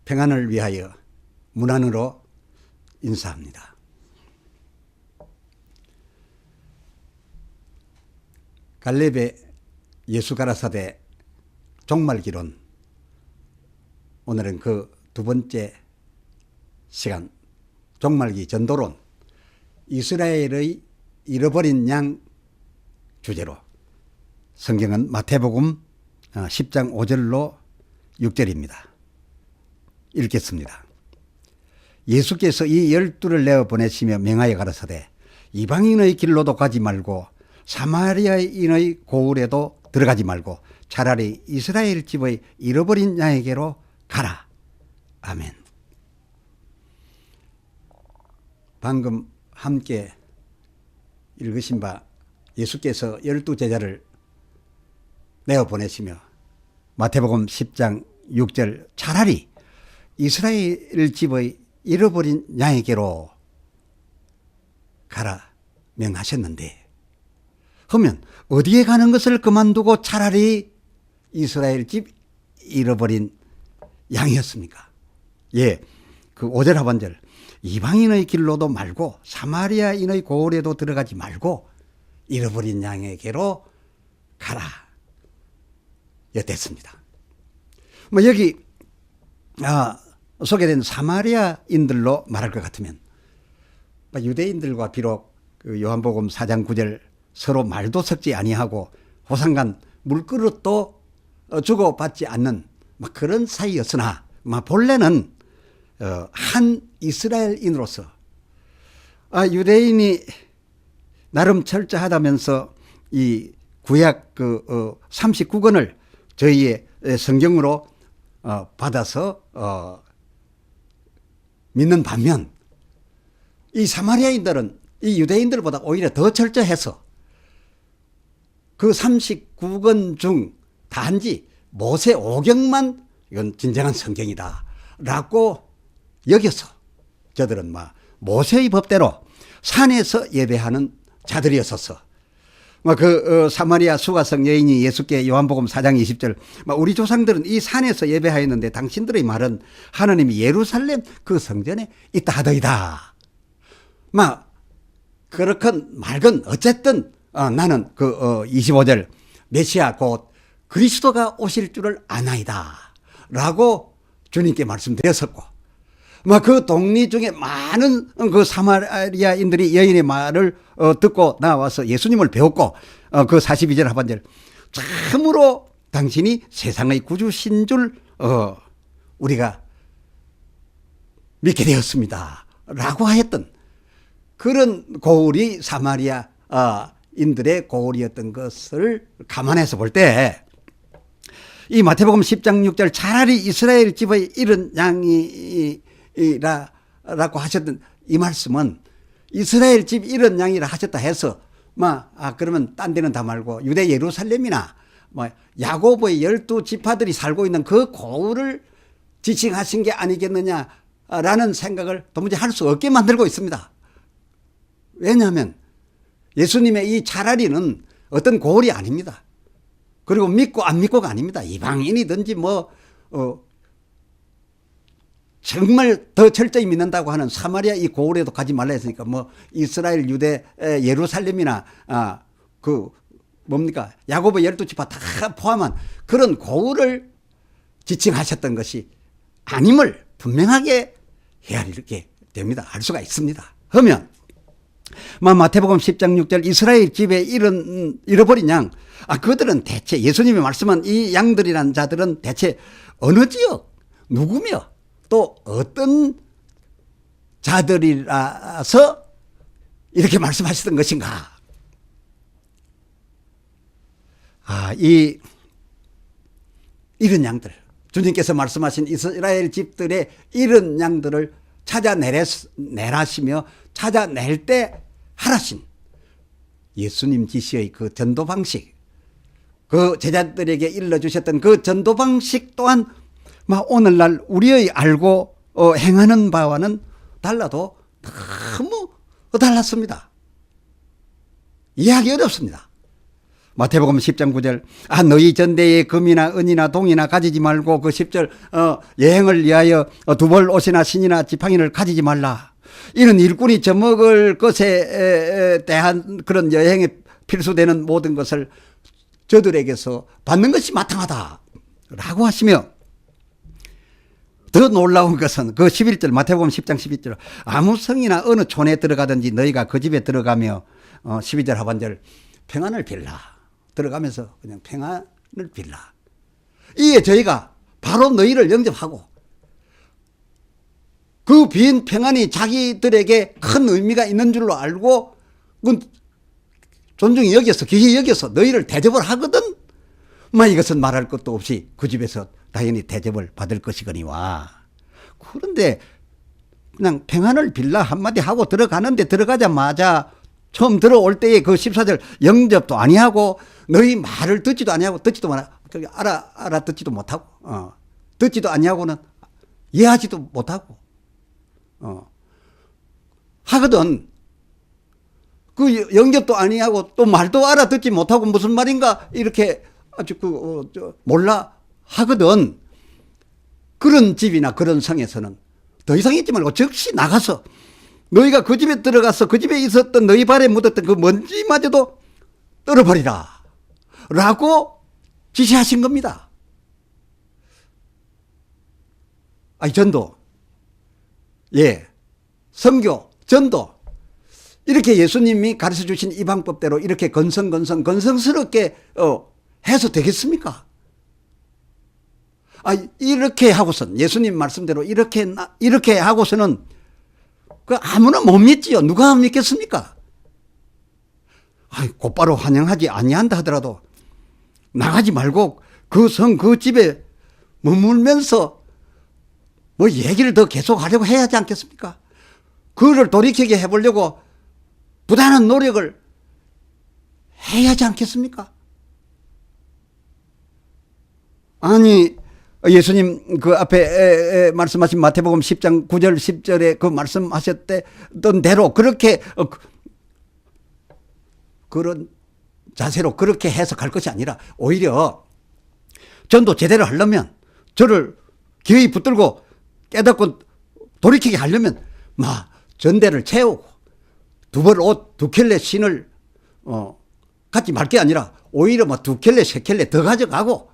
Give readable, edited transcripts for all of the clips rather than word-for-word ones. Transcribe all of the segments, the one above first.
평안을 위하여 문 안으로 인사합니다. 갈렙의 예수 가라사대 종말기론, 오늘은 그 두 번째 시간, 종말기 전도론, 이스라엘의 잃어버린 양 주제로 성경은 마태복음 10장 5절로 6절입니다. 읽겠습니다. 예수께서 이 12를 내어 보내시며 명하여 가라사대 이방인의 길로도 가지 말고 사마리아인의 고을에도 들어가지 말고 차라리 이스라엘 집의 잃어버린 양에게로 가라. 아멘. 방금 함께 읽으신 바 예수께서 12제자를 내어 보내시며 마태복음 10장 6절 차라리 이스라엘 집의 잃어버린 양에게로 가라 명하셨는데, 그러면 어디에 가는 것을 그만두고 차라리 이스라엘 집 잃어버린 양이었습니까? 예, 그 5절 하반절 이방인의 길로도 말고 사마리아인의 고을에도 들어가지 말고 잃어버린 양에게로 가라 였댔습니다. 뭐 여기 소개된 사마리아인들로 말할 것 같으면 유대인들과 비록 그 요한복음 4장 9절 서로 말도 섞지 아니하고 호상간 물그릇도 주고받지 않는 그런 사이였으나 본래는 한 이스라엘인으로서 유대인이 나름 철저하다면서 이 구약 39권을 저희의 성경으로 받아서 믿는 반면 이 사마리아인들은 이 유대인들보다 오히려 더 철저해서 그 39권 중 단지 모세 오경만 이건 진정한 성경이다 라고 여겨서 저들은 모세의 법대로 산에서 예배하는 자들이었어서 그 사마리아 수가성 여인이 예수께 요한복음 4장 20절 우리 조상들은 이 산에서 예배하였는데 당신들의 말은 하나님이 예루살렘 그 성전에 있다 하더이다. 그렇건 말건 어쨌든 나는 그 25절 메시아 곧 그리스도가 오실 줄을 아나이다 라고 주님께 말씀드렸었고, 그 동리 중에 많은 그 사마리아인들이 여인의 말을 듣고 나와서 예수님을 배웠고, 그 42절 하반절 참으로 당신이 세상의 구주신 줄 우리가 믿게 되었습니다 라고 하였던 그런 고울이 사마리아인들의 고울이었던 것을 감안해서 볼 때 이 마태복음 10장 6절 차라리 이스라엘 집의 잃은 양이라고 하셨던 이 말씀은 이스라엘 집 잃은 양이라 하셨다 해서 그러면 딴 데는 다 말고 유대 예루살렘이나 야고보의 12지파들이 살고 있는 그 고울을 지칭하신 게 아니겠느냐라는 생각을 도무지 할 수 없게 만들고 있습니다. 왜냐하면 예수님의 이 차라리는 어떤 고울이 아닙니다. 그리고 믿고 안 믿고가 아닙니다. 이방인이든지 정말 더 철저히 믿는다고 하는 사마리아 이 고울에도 가지 말라 했으니까 이스라엘 유대 예루살렘이나 야고보 12지파 다 포함한 그런 고울을 지칭하셨던 것이 아님을 분명하게 헤아리게 됩니다. 알 수가 있습니다. 그러면 마태복음 10장 6절 이스라엘 집에 잃어버린 양, 그들은 대체 예수님이 말씀한 이 양들이란 자들은 대체 어느 지역 누구며 또 어떤 자들이라서 이렇게 말씀하셨던 것인가? 잃은 양들, 주님께서 말씀하신 이스라엘 집들의 잃은 양들을 찾아내라시며 찾아낼 때 하라신 예수님 지시의 그 전도 방식, 그 제자들에게 일러주셨던 그 전도 방식 또한 오늘날 우리의 알고 행하는 바와는 달라도 너무 달랐습니다. 이해하기 어렵습니다. 마태복음 10장 9절. 너희 전대에 금이나 은이나 동이나 가지지 말고 그 10절 여행을 위하여 두벌 옷이나 신이나 지팡이를 가지지 말라. 이는 일꾼이 젖먹을 것에 대한 그런 여행에 필수되는 모든 것을 저들에게서 받는 것이 마땅하다 라고 하시며, 더 놀라운 것은 그 11절 마태복음 10장 11절. 아무 성이나 어느 촌에 들어가든지 너희가 그 집에 들어가며 12절 하반절 평안을 빌라. 들어가면서 그냥 평안을 빌라. 이에 저희가 바로 너희를 영접하고 그 빈 평안이 자기들에게 큰 의미가 있는 줄로 알고 존중히 여겨서 귀히 여겨서 너희를 대접을 하거든. 이것은 말할 것도 없이 그 집에서 당연히 대접을 받을 것이거니와. 그런데 그냥 평안을 빌라 한마디 하고 들어가는데, 들어가자마자 처음 들어올 때의 그 14절 영접도 아니하고 너희 말을 듣지도 아니하고, 듣지도 알아듣지도 못하고 듣지도 아니하고는 이해하지도 못하고 하거든. 그 영접도 아니하고 또 말도 알아듣지 못하고 무슨 말인가 이렇게 아주 몰라 하거든. 그런 집이나 그런 성에서는 더 이상 있지 말고 즉시 나가서 너희가 그 집에 들어가서 그 집에 있었던 너희 발에 묻었던 그 먼지마저도 떨어버리라 라고 지시하신 겁니다. 전도, 선교, 전도, 이렇게 예수님이 가르쳐 주신 이 방법대로 이렇게 건성스럽게 해서 되겠습니까? 이렇게 하고선, 예수님 말씀대로 이렇게 하고서는 아무나 못 믿지요. 누가 믿겠습니까? 곧바로 환영하지 아니한다 하더라도 나가지 말고 그 집에 머물면서 얘기를 더 계속하려고 해야 하지 않겠습니까? 그를 돌이키게 해보려고 부단한 노력을 해야 하지 않겠습니까? 예수님 그 앞에 말씀하신 마태복음 10장 9절 10절에 그 말씀하셨던 대로 그렇게 그런 자세로 그렇게 해석할 것이 아니라, 오히려 전도 제대로 하려면, 저를 기어이 붙들고 깨닫고 돌이키게 하려면 전대를 채우고 두 벌 옷, 두 켤레 신을 갖지 말 게 아니라 오히려 두 켤레 세 켤레 더 가져가고,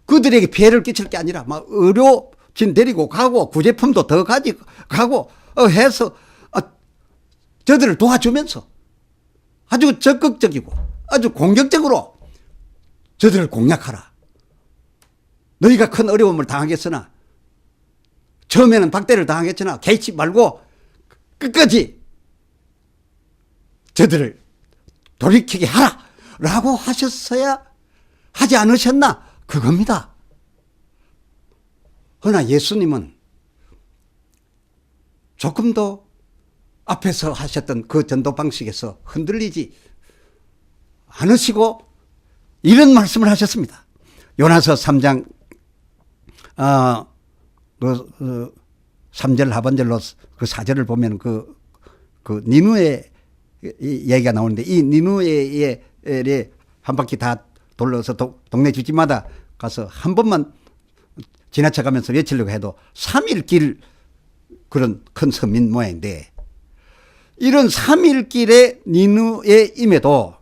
그들에게 피해를 끼칠 게 아니라 의료진 데리고 가고 구제품도 더 가지고 해서 저들을 도와주면서 아주 적극적이고 아주 공격적으로 저들을 공략하라. 너희가 큰 어려움을 당하겠으나, 처음에는 박대를 당하겠으나 개의치 말고 끝까지 저들을 돌이키게 하라 라고 하셨어야 하지 않으셨나, 그겁니다. 그러나 예수님은 조금 더 앞에서 하셨던 그 전도 방식에서 흔들리지 않으시고 이런 말씀을 하셨습니다. 요나서 3장 3절 하반절로 그 4절을 보면 그 니누에 얘기가 나오는데, 이 니누에 한 바퀴 다 돌려서 동네 집집마다 가서 한 번만 지나쳐가면서 외치려고 해도 3일 길, 그런 큰 섬인 모양인데, 이런 3일 길의 니누에 임에도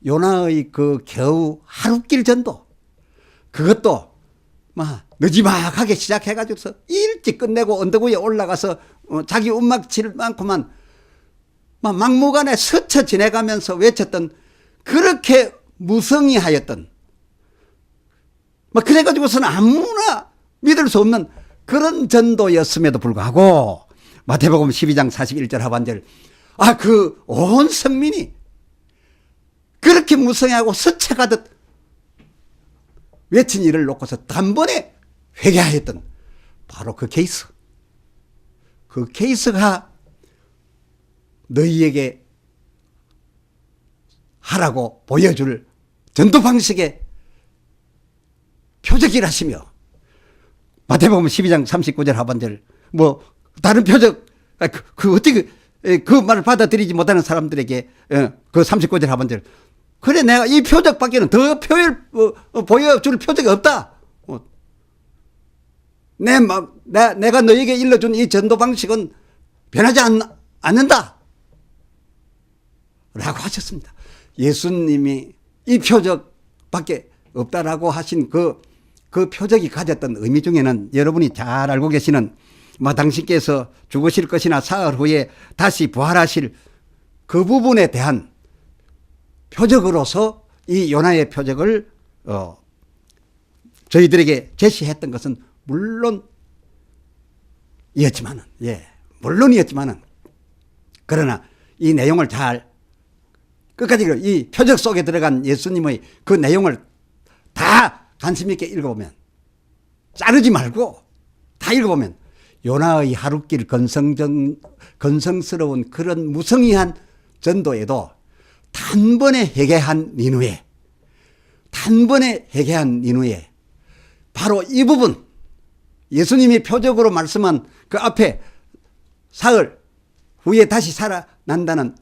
요나의 그 겨우 하루길 전도, 그것도 느지막하게 시작해가지고서 일찍 끝내고 언덕 위에 올라가서 자기 움막칠 많고만 막무가내 스쳐 지내가면서 외쳤던, 그렇게 무성의하였던, 그래가지고서는 아무나 믿을 수 없는 그런 전도였음에도 불구하고 마태복음 12장 41절 하반절, 그 온 성민이 그렇게 무성의하고 스쳐가듯 외친 일을 놓고서 단번에 회개하였던 바로 그 케이스, 그 케이스가 너희에게 하라고 보여줄 전도 방식의 표적이라시며, 마태복음 12장 39절 하반절, 다른 표적, 어떻게 그 말을 받아들이지 못하는 사람들에게 그 39절 하반절, 그래 내가 이 표적밖에는 더 보여줄 표적이 없다. 내가 너에게 일러준 이 전도 방식은 변하지 않는다. 라고 하셨습니다. 예수님이 이 표적밖에 없다라고 하신 그 표적이 가졌던 의미 중에는 여러분이 잘 알고 계시는 당신께서 죽으실 것이나 사흘 후에 다시 부활하실 그 부분에 대한 표적으로서 이 요나의 표적을 저희들에게 제시했던 것은 물론이었지만은 그러나 이 내용을 잘 끝까지 이 표적 속에 들어간 예수님의 그 내용을 다 관심 있게 읽어보면, 자르지 말고 다 읽어보면 요나의 하룻길 건성스러운 그런 무성의한 전도에도 단번에 회개한 니누에 바로 이 부분, 예수님이 표적으로 말씀한 그 앞에 사흘 후에 다시 살아난다는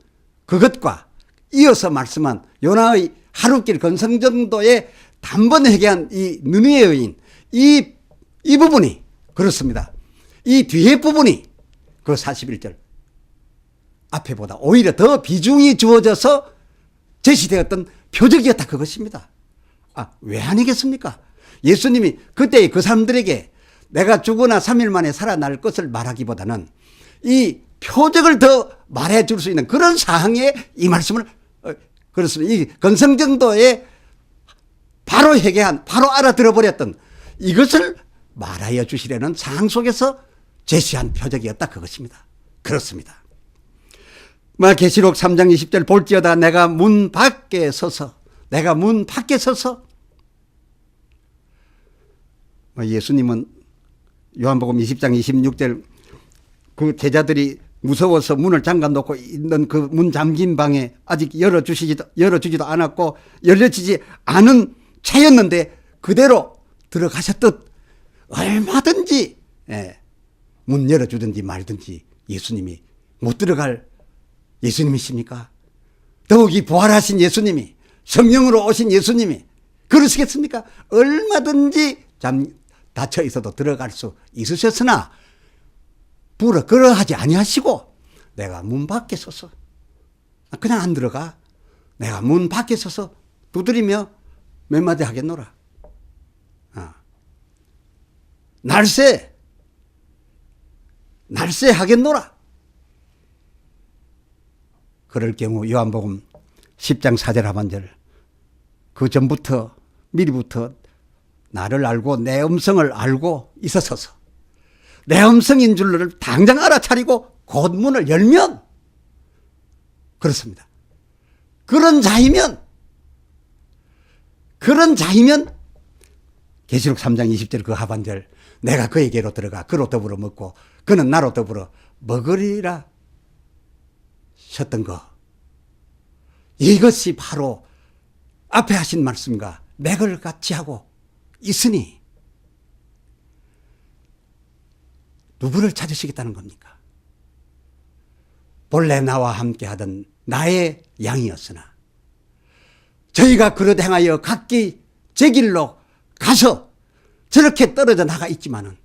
그것과 이어서 말씀한 요나의 하룻길 건성전도에 단번에 회개한 이 느느웨 여인, 이 부분이 그렇습니다. 이 뒤에 부분이 그 41절 앞에보다 오히려 더 비중이 주어져서 제시되었던 표적이었다, 그것입니다. 왜 아니겠습니까? 예수님이 그때 그 사람들에게 내가 죽으나 3일 만에 살아날 것을 말하기보다는 이 표적을 더 말해줄 수 있는 그런 사항에 이 말씀을, 그렇습니다. 이 건성정도에 바로 회개한, 바로 알아들어버렸던 이것을 말하여 주시려는 상황 속에서 제시한 표적이었다, 그것입니다. 그렇습니다. 계시록 3장 20절 볼지어다 내가 문 밖에 서서 예수님은 요한복음 20장 26절 그 제자들이 무서워서 문을 잠가 놓고 있는 그 문 잠긴 방에 아직 열어주지도 않았고 열려지지 않은 차였는데 그대로 들어가셨듯 얼마든지 문 열어주든지 말든지 예수님이 못 들어갈 예수님이십니까? 더욱이 부활하신 예수님이, 성령으로 오신 예수님이 그러시겠습니까? 얼마든지 닫혀 있어도 들어갈 수 있으셨으나 그러하지 아니하시고 내가 문 밖에 서서 그냥 안 들어가. 내가 문 밖에 서서 두드리며 몇 마디 하겠노라. 날새 하겠노라. 그럴 경우 요한복음 10장 4절 하반절 그 전부터 미리부터 나를 알고 내 음성을 알고 있어서서 내 음성인 줄을 당장 알아차리고 곧 문을 열면, 그렇습니다. 그런 자이면 계시록 3장 20절 그 하반절 내가 그에게로 들어가 그로 더불어 먹고 그는 나로 더불어 먹으리라 셨던 거, 이것이 바로 앞에 하신 말씀과 맥을 같이 하고 있으니 누구를 찾으시겠다는 겁니까? 본래 나와 함께 하던 나의 양이었으나 저희가 그릇 행하여 각기 제 길로 가서 저렇게 떨어져 나가 있지만은,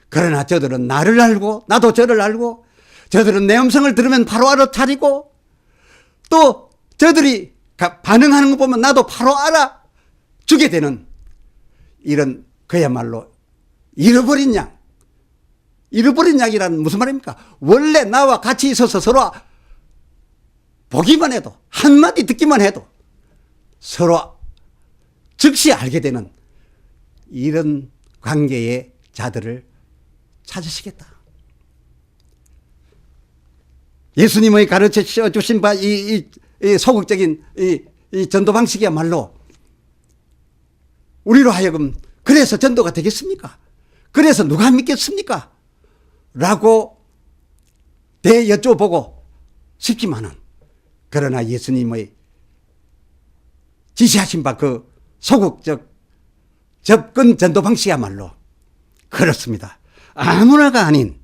그러나 저들은 나를 알고 나도 저를 알고, 저들은 내 음성을 들으면 바로 알아차리고, 또 저들이 반응하는 거 보면 나도 바로 알아주게 되는 이런 그야말로 잃어버린 양이라는 무슨 말입니까? 원래 나와 같이 있어서 서로 보기만 해도, 한마디 듣기만 해도 서로 즉시 알게 되는 이런 관계의 자들을 찾으시겠다. 예수님의 가르쳐 주신 바 이 소극적인 이 전도 방식이야말로 우리로 하여금 그래서 전도가 되겠습니까? 그래서 누가 믿겠습니까? 라고 여쭤보고 싶지만은, 그러나 예수님의 지시하신 바 그 소극적 접근 전도 방식이야말로 그렇습니다. 아무나가 아닌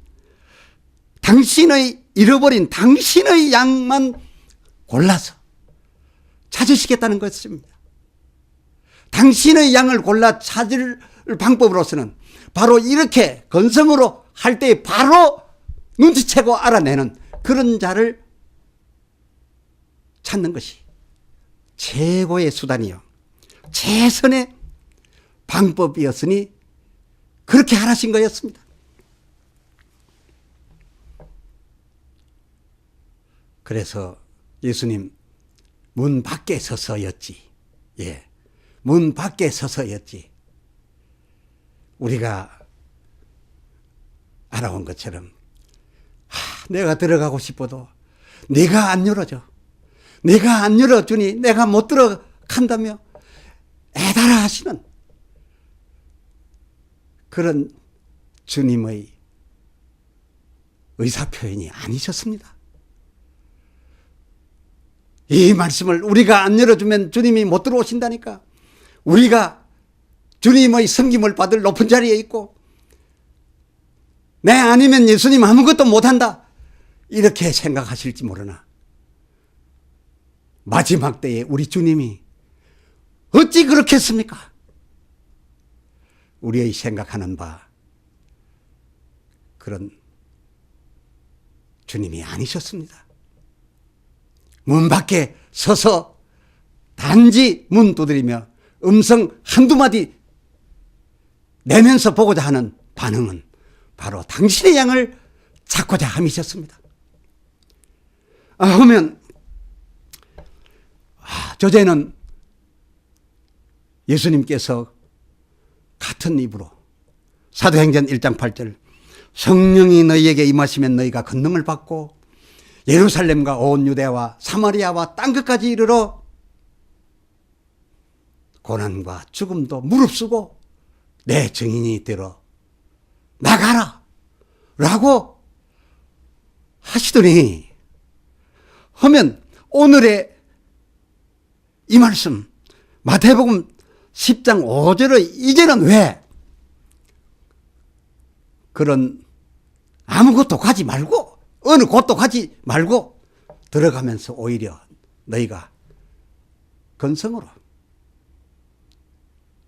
잃어버린 당신의 양만 골라서 찾으시겠다는 것입니다. 당신의 양을 골라 찾을 방법으로서는 바로 이렇게 건성으로 할 때 바로 눈치채고 알아내는 그런 자를 찾는 것이 최고의 수단이요, 최선의 방법이었으니 그렇게 하라신 거였습니다. 그래서 예수님 문 밖에 서서였지. 예, 문 밖에 서서였지. 우리가 알아온 것처럼 내가 들어가고 싶어도 네가 안 열어줘. 네가 안 열어주니 내가 못 들어간다며 애달아 하시는 그런 주님의 의사표현이 아니셨습니다. 이 말씀을 우리가 안 열어주면 주님이 못 들어오신다니까. 우리가 주님의 섬김을 받을 높은 자리에 있고 내 아니면 예수님 아무것도 못한다 이렇게 생각하실지 모르나 마지막 때에 우리 주님이 어찌 그렇겠습니까? 우리의 생각하는 바 그런 주님이 아니셨습니다. 문 밖에 서서 단지 문 두드리며 음성 한두 마디 내면서 보고자 하는 반응은 바로 당신의 양을 찾고자 함이셨습니다. 그러면 저제는 예수님께서 같은 입으로 사도행전 1장 8절 성령이 너희에게 임하시면 너희가 권능을 받고 예루살렘과 온 유대와 사마리아와 땅끝까지 이르러 고난과 죽음도 무릅쓰고 내 증인이 되러 나가라 라고 하시더니 하면 오늘의 이 말씀 마태복음 10장 5절의 이제는 왜 그런 아무것도 가지 말고 어느 곳도 가지 말고 들어가면서 오히려 너희가 건성으로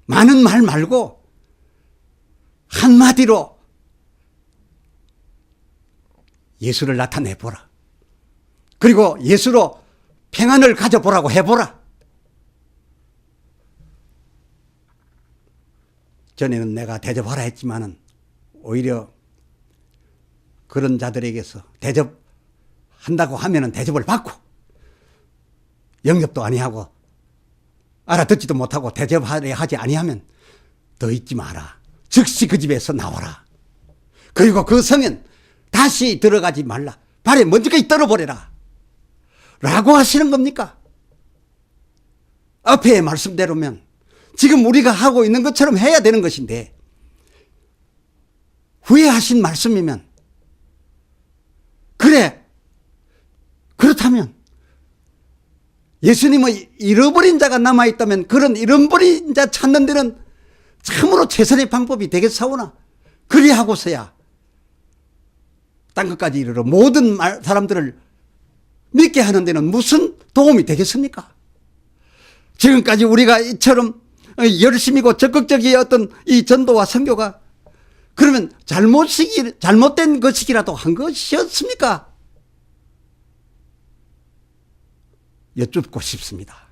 많은 말 말고 한마디로 예수를 나타내보라. 그리고 예수로 평안을 가져보라고 해보라. 전에는 내가 대접하라 했지만은 오히려 그런 자들에게서 대접한다고 하면은 대접을 받고 영접도 아니하고 알아듣지도 못하고 대접하려 하지 아니하면 더 있지 마라. 즉시 그 집에서 나와라. 그리고 그 성엔 다시 들어가지 말라. 발에 먼지까지 떨어버려라. 라고 하시는 겁니까? 앞에 말씀대로면 지금 우리가 하고 있는 것처럼 해야 되는 것인데 후회하신 말씀이면 그래 그렇다면 예수님의 잃어버린 자가 남아있다면 그런 잃어버린 자 찾는 데는 참으로 최선의 방법이 되겠사오나 그리하고서야 땅끝까지 이르러 모든 사람들을 믿게 하는 데는 무슨 도움이 되겠습니까? 지금까지 우리가 이처럼 열심이고 적극적이었던 이 전도와 선교가 그러면 잘못된 것이라도 한 것이었습니까? 여쭙고 싶습니다.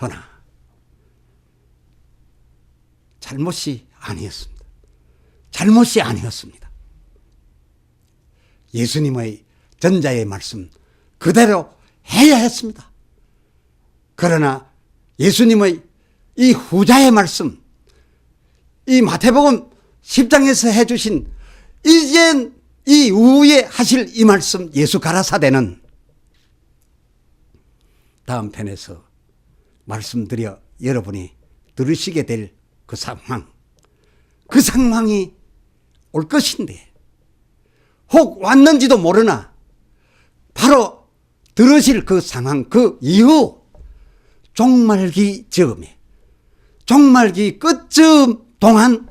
허나 잘못이 아니었습니다. 잘못이 아니었습니다. 예수님의 전자의 말씀 그대로 해야 했습니다. 그러나 예수님의 이 후자의 말씀, 이 마태복음 10장에서 해주신 이젠 이 후에 하실 이 말씀 예수 가라사대는 다음 편에서 말씀드려 여러분이 들으시게 될 그 상황이 올 것인데 혹 왔는지도 모르나 바로 들으실 그 상황 그 이후 종말기 즈음에 종말기 끝쯤 동안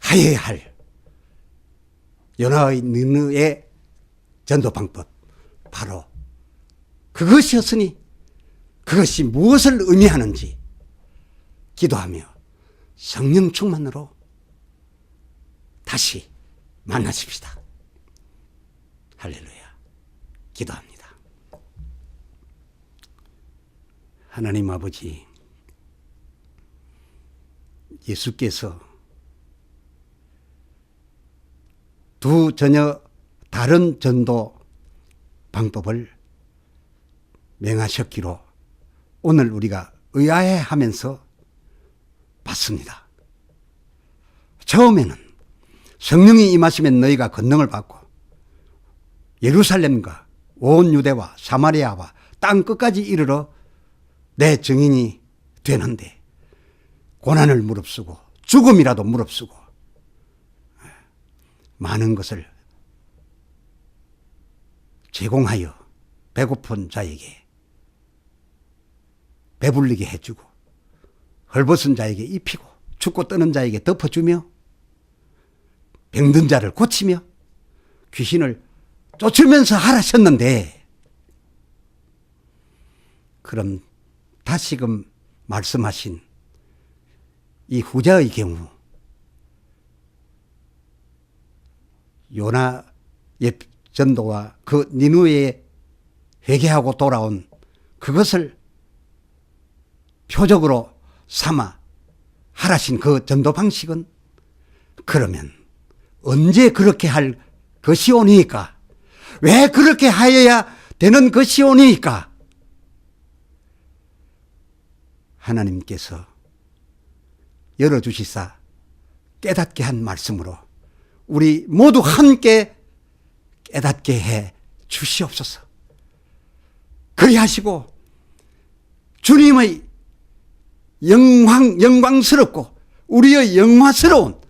하여야 할 요나의 느느의 전도 방법 바로 그것이었으니 그것이 무엇을 의미하는지 기도하며 성령 충만으로 다시 만나십시다. 할렐루야. 기도합니다. 하나님 아버지, 예수께서 두 전혀 다른 전도 방법을 명하셨기로 오늘 우리가 의아해하면서 봤습니다. 처음에는 성령이 임하시면 너희가 권능을 받고 예루살렘과 온 유대와 사마리아와 땅 끝까지 이르러 내 증인이 되는데 고난을 무릅쓰고 죽음이라도 무릅쓰고 많은 것을 제공하여 배고픈 자에게 배불리게 해주고 헐벗은 자에게 입히고 죽고 떠는 자에게 덮어주며 병든 자를 고치며 귀신을 쫓으면서 하라셨는데, 그럼 다시금 말씀하신 이 후자의 경우 요나의 전도와 그 니느웨에 회개하고 돌아온 그것을 표적으로 삼아 하라신 그 전도 방식은 그러면 언제 그렇게 할 것이 오니까? 왜 그렇게 하여야 되는 것이 오니까? 하나님께서 열어주시사 깨닫게 한 말씀으로 우리 모두 함께 깨닫게 해 주시옵소서. 그리하시고 주님의 영광스럽고 우리의 영화스러운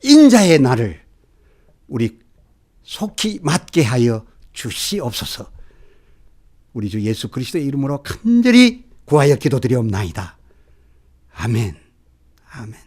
인자의 날을 우리 속히 맞게 하여 주시옵소서. 우리 주 예수 그리스도의 이름으로 간절히 구하여 기도드리옵나이다. 아멘. 아멘.